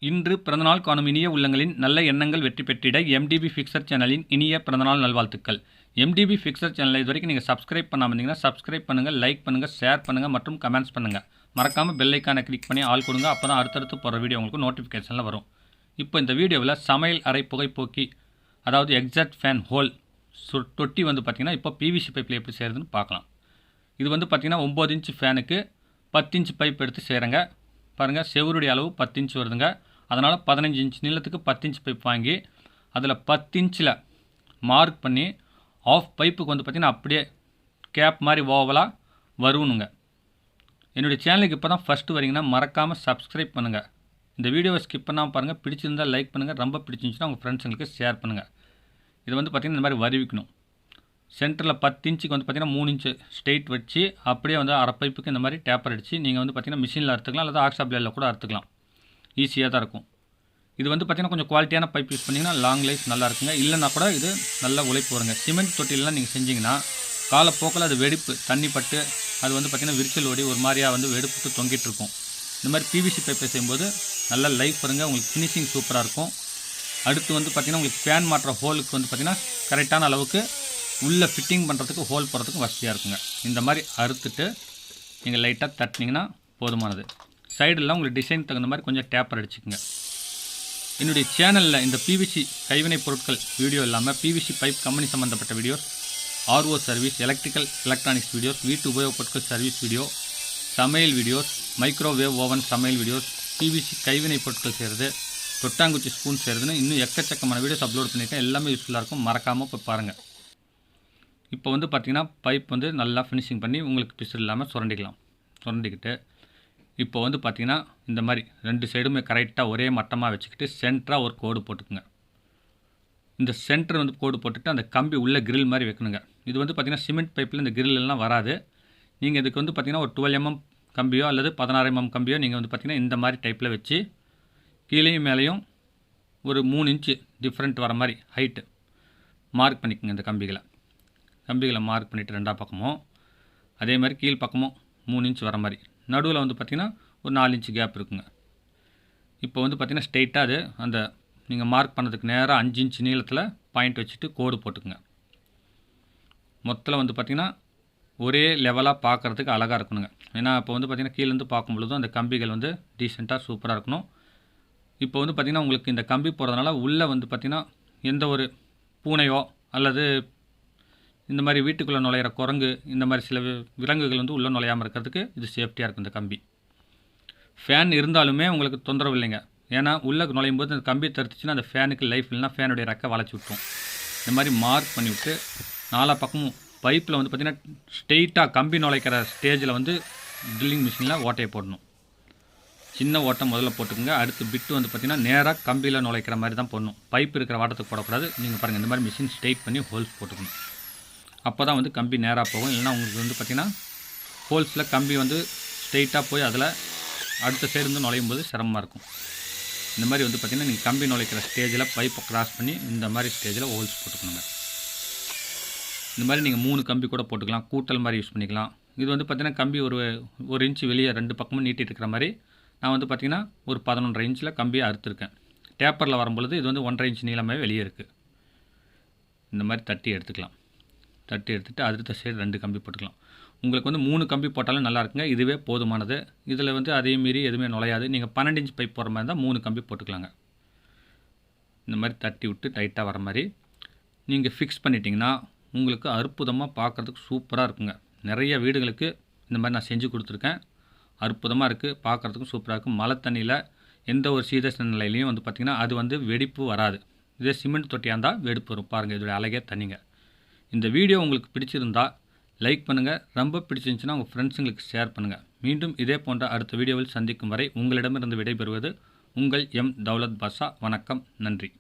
இன்று பிறந்தநாள் காணும் இனிய உள்ளங்களின் நல்ல எண்ணங்கள் வெற்றி பெற்றிட MDBfixer சேனலின் இனிய பிறந்தநாள் நல்வாழ்த்துக்கள். MDBfixer சேனலை இது வரைக்கும் நீங்கள் சப்ஸ்கிரைப் பண்ணாமல் இருந்தீங்கன்னா சப்ஸ்கிரைப் பண்ணுங்கள், லைக் பண்ணுங்கள், ஷேர் பண்ணுங்கள் மற்றும் கமெண்ட்ஸ் பண்ணுங்கள். மறக்காமல் பெல் ஐக்கானை கிளிக் பண்ணி ஆல் கொடுங்க. அப்போ தான் அடுத்தடுத்து போகிற வீடியோ உங்களுக்கு நோட்டிஃபிகேஷனில் வரும். இப்போ இந்த வீடியோவில் சமையல் அறை புகைப்போக்கி அதாவது எக்ஸாக்ட் ஃபேன் ஹோல் தொட்டி பார்த்திங்கன்னா இப்போ PVC பைப்பில் எப்படி செய்கிறதுன்னு பார்க்கலாம். இது பார்த்திங்கன்னா 9 இன்ச் ஃபேனுக்கு 10 இன்ச் பைப் எடுத்து செய்கிறேங்க. பாருங்கள், செவருடைய அளவு 10 இன்ச் வருதுங்க. அதனால் 15 இன்ச் நீளத்துக்கு 10 இன்ச் பைப் வாங்கி அதில் 10 இன்ச்சில் மார்க் பண்ணி ஆஃப் பைப்புக்கு பார்த்திங்கன்னா அப்படியே கேப் மாதிரி ஓவலாக வருவணுங்க. என்னுடைய சேனலுக்கு இப்போ தான் ஃபஸ்ட்டு வரீங்கன்னா மறக்காமல் சப்ஸ்கிரைப் பண்ணுங்கள். இந்த வீடியோவை ஸ்கிப் பண்ணாமல் பாருங்கள். பிடிச்சிருந்தால் லைக் பண்ணுங்கள், ரொம்ப பிடிச்சிருந்துச்சுன்னா உங்கள் ஃப்ரெண்ட்ஸுங்களுக்கு ஷேர் பண்ணுங்கள். இது பார்த்திங்கன்னா இந்த மாதிரி வருவிக்கணும். சென்டரில் 10 இன்ச்சுக்கு பார்த்திங்கன்னா 3 இன்ச்சு ஸ்ட்ரெயிட் வச்சு அப்படியே அரை பைப்புக்கு இந்த மாதிரி டேப்பர் அடித்து நீங்கள் பார்த்திங்கன்னா மிஷினில் அறுத்துக்கலாம் அல்லது ஆக்ஸா பிளேடில் கூட அறுத்துக்கலாம். ஈஸியாக தான் இருக்கும். இது பார்த்திங்கன்னா கொஞ்சம் குவாலிட்டியான பைப் யூஸ் பண்ணிங்கன்னா லாங் லைஃப் நல்லா இருக்குங்க. இல்லைன்னா கூட இது நல்ல உழைப்பு வருங்க. சிமெண்ட் தொட்டிலெலாம் நீங்கள் செஞ்சிங்கன்னா காலப்போக்கில் அது வெடிப்பு தண்ணி பட்டு அது பார்த்திங்கன்னா விரிச்சல் ஓடி ஒரு மாதிரியாக வெடிப்புட்டு தொங்கிட்டு இருக்கும். இந்த மாதிரி PVC பைப்பை செய்யும்போது நல்ல லைஃப் வருங்க. உங்களுக்கு ஃபினிஷிங் சூப்பராக இருக்கும். அடுத்து பார்த்திங்கன்னா உங்களுக்கு ஃபேன் மாட்டுற ஹோலுக்கு பார்த்திங்கன்னா கரெக்டான அளவுக்கு உள்ளே ஃபிட்டிங் பண்ணுறதுக்கு ஹோல் போடுறதுக்கும் வசதியாக இருக்குங்க. இந்த மாதிரி அறுத்துட்டு நீங்கள் லைட்டாக தட்டினீங்கன்னா போதுமானது. சைடெல்லாம் உங்களுக்கு டிசைன் தகுந்த மாதிரி கொஞ்சம் டேப்பர் அடிச்சுக்குங்க. என்னுடைய சேனலில் இந்த PVC கைவினை பொருட்கள் வீடியோ இல்லாமல் PVC பைப் கம்பெனி சம்மந்தப்பட்ட videos, RO service, electronics videos, வீட்டு உபயோகப் பொருட்கள் சர்வீஸ் வீடியோ, சமையல் வீடியோஸ், மைக்ரோவேவ் ஓவன் சமையல் வீடியோஸ், PVC கைவினை பொருட்கள் செய்கிறது, தொட்டாங்குச்சி ஸ்பூன் செய்கிறதுன்னு இன்னும் எக்கச்சக்கமான வீடியோஸ் அப்லோட் பண்ணியிருக்கேன். எல்லாமே யூஸ்ஃபுல்லாக இருக்கும். மறக்காமல் போய் பாருங்கள். இப்போ பார்த்திங்கன்னா பைப் நல்லா ஃபினிஷிங் பண்ணி உங்களுக்கு பிசு இல்லாமல் சுரண்டிக்கிட்டு இப்போ பார்த்திங்கன்னா இந்த மாதிரி 2 சைடுமே கரெக்டாக ஒரே மட்டமாக வச்சுக்கிட்டு சென்டராக ஒரு கோடு போட்டுக்குங்க. இந்த சென்டர் கோடு போட்டுட்டு அந்த கம்பி உள்ள கிரில் மாதிரி வைக்கணுங்க. இது பார்த்திங்கன்னா சிமெண்ட் பைப்பில் இந்த கிரில் எல்லாம் வராது. நீங்கள் இதுக்கு பார்த்திங்கன்னா ஒரு 12 mm கம்பியோ அல்லது 16 mm கம்பியோ நீங்கள் பார்த்திங்கன்னா இந்த மாதிரி டைப்பில் வச்சு கீழேயும் மேலேயும் ஒரு 3 இன்ச்சு டிஃப்ரெண்ட் வர மாதிரி ஹைட்டு மார்க் பண்ணிக்கோங்க. இந்த கம்பிகளை மார்க் பண்ணிவிட்டு 2 பக்கமும் அதே மாதிரி கீழ் பக்கமும் 3 இன்ச் வர மாதிரி நடுவில் பார்த்திங்கன்னா ஒரு 4 இன்ச்சு கேப் இருக்குங்க. இப்போ பார்த்திங்கன்னா ஸ்ட்ரெயிட்டாக அது அந்த நீங்கள் மார்க் பண்ணதுக்கு நேராக 5 இன்ச் நீளத்தில் பாயிண்ட் வச்சுட்டு கோடு போட்டுக்குங்க. மொத்தத்தில் பார்த்திங்கன்னா ஒரே லெவலாக பார்க்குறதுக்கு அழகாக இருக்கணுங்க. ஏன்னா இப்போ பார்த்திங்கன்னா கீழேருந்து பார்க்கும்பொழுதும் அந்த கம்பிகள் டீசெண்டாக சூப்பராக இருக்கணும். இப்போ பார்த்திங்கன்னா உங்களுக்கு இந்த கம்பி போகிறதுனால உள்ளே பார்த்திங்கன்னா எந்த ஒரு பூனையோ அல்லது இந்த மாதிரி வீட்டுக்குள்ளே நுழையிற குரங்கு இந்த மாதிரி சில விலங்குகள் உள்ளே நுழையாமல் இருக்கிறதுக்கு இது சேஃப்டியாக இருக்கும். இந்த கம்பி ஃபேன் இருந்தாலுமே உங்களுக்கு தொந்தரவு இல்லைங்க. ஏன்னா உள்ளே நுழையும் போது அந்த கம்பி தடுத்துச்சுன்னா அந்த ஃபேனுக்கு லைஃப் இல்லைன்னா ஃபேனுடைய ரெக்கை வளைச்சி விட்டுரும். இந்த மாதிரி மார்க் பண்ணிவிட்டு 4 பக்கமும் பைப்பில் பார்த்திங்கன்னா ஸ்ட்ரெயிட்டாக கம்பி நுழைக்கிற ஸ்டேஜில் ட்ரில்லிங் மிஷினில் ஓட்டையை போடணும். சின்ன ஓட்டம் முதல்ல போட்டுக்கோங்க. அடுத்து பிட்டு பார்த்திங்கன்னா நேராக கம்பியில் நுழைக்கிற மாதிரி தான் போடணும். பைப் இருக்கிற வாட்டத்துக்கு போடக்கூடாது. நீங்கள் பாருங்கள், இந்த மாதிரி மிஷின் ஸ்ட்ரெயிட் பண்ணி ஹோல்ஸ் போட்டுக்கணும். அப்போ தான் கம்பி நேராக போகும். இல்லைனா உங்களுக்கு பார்த்திங்கன்னா ஹோல்ஸில் கம்பி ஸ்ட்ரெயிட்டாக போய் அதில் அடுத்த சைடு நுழையும் போது சிரமமாக இருக்கும். இந்த மாதிரி பார்த்திங்கன்னா நீங்கள் கம்பி நுழைக்கிற ஸ்டேஜில் பைப்பை கிராஸ் பண்ணி இந்த மாதிரி ஸ்டேஜில் ஹோல்ஸ் போட்டுக்கணுங்க. இந்த மாதிரி நீங்கள் 3 கம்பி கூட போட்டுக்கலாம். கூட்டல் மாதிரி யூஸ் பண்ணிக்கலாம். இது பார்த்திங்கன்னா கம்பி ஒரு இன்ச்சு வெளியே 2 பக்கமும் நீட்டிட்டு இருக்கிற மாதிரி நான் பார்த்திங்கன்னா ஒரு 11.5 இன்ச்சில் கம்பியை அறுத்துருக்கேன். டேப்பரில் வரும்பொழுது இது 1.5 இன்ச் நீளமே வெளியே இருக்குது. இந்த மாதிரி தட்டி எடுத்துகிட்டு அடுத்த சைடு 2 கம்பி போட்டுக்கலாம். உங்களுக்கு 3 கம்பி போட்டாலும் நல்லா இருக்குங்க. இதுவே போதுமானது. இதில் அதே மீறி எதுவுமே நுழையாது. நீங்கள் 12 இன்ச் பைப் போகிற மாதிரி தான் 3 கம்பி போட்டுக்கலாங்க. இந்த மாதிரி தட்டி விட்டு டைட்டாக வர மாதிரி நீங்கள் ஃபிக்ஸ் பண்ணிட்டீங்கன்னா உங்களுக்கு அற்புதமாக பார்க்குறதுக்கு சூப்பராக இருக்குங்க. நிறைய வீடுகளுக்கு இந்த மாதிரி நான் செஞ்சு கொடுத்துருக்கேன். அற்புதமாக இருக்குது. பார்க்குறதுக்கும் சூப்பராக இருக்கும். மழை தண்ணியில் எந்த ஒரு சீதோஷ்ண நிலையிலையும் பார்த்திங்கன்னா அது வெடிப்பு வராது. இதே சிமெண்ட் தொட்டியாக இருந்தால் வெடிப்பு வரும். பாருங்கள், இதோடைய அழகே தனிங்க. இந்த வீடியோ உங்களுக்கு பிடிச்சிருந்தால் லைக் பண்ணுங்கள். ரொம்ப பிடிச்சிருந்துச்சுன்னா உங்கள் ஃப்ரெண்ட்ஸுங்களுக்கு ஷேர் பண்ணுங்கள். மீண்டும் இதே போன்ற அடுத்த வீடியோவில் சந்திக்கும் வரை உங்களிடமிருந்து விடைபெறுவது உங்கள் M. தௌலத் பாஷா. வணக்கம், நன்றி.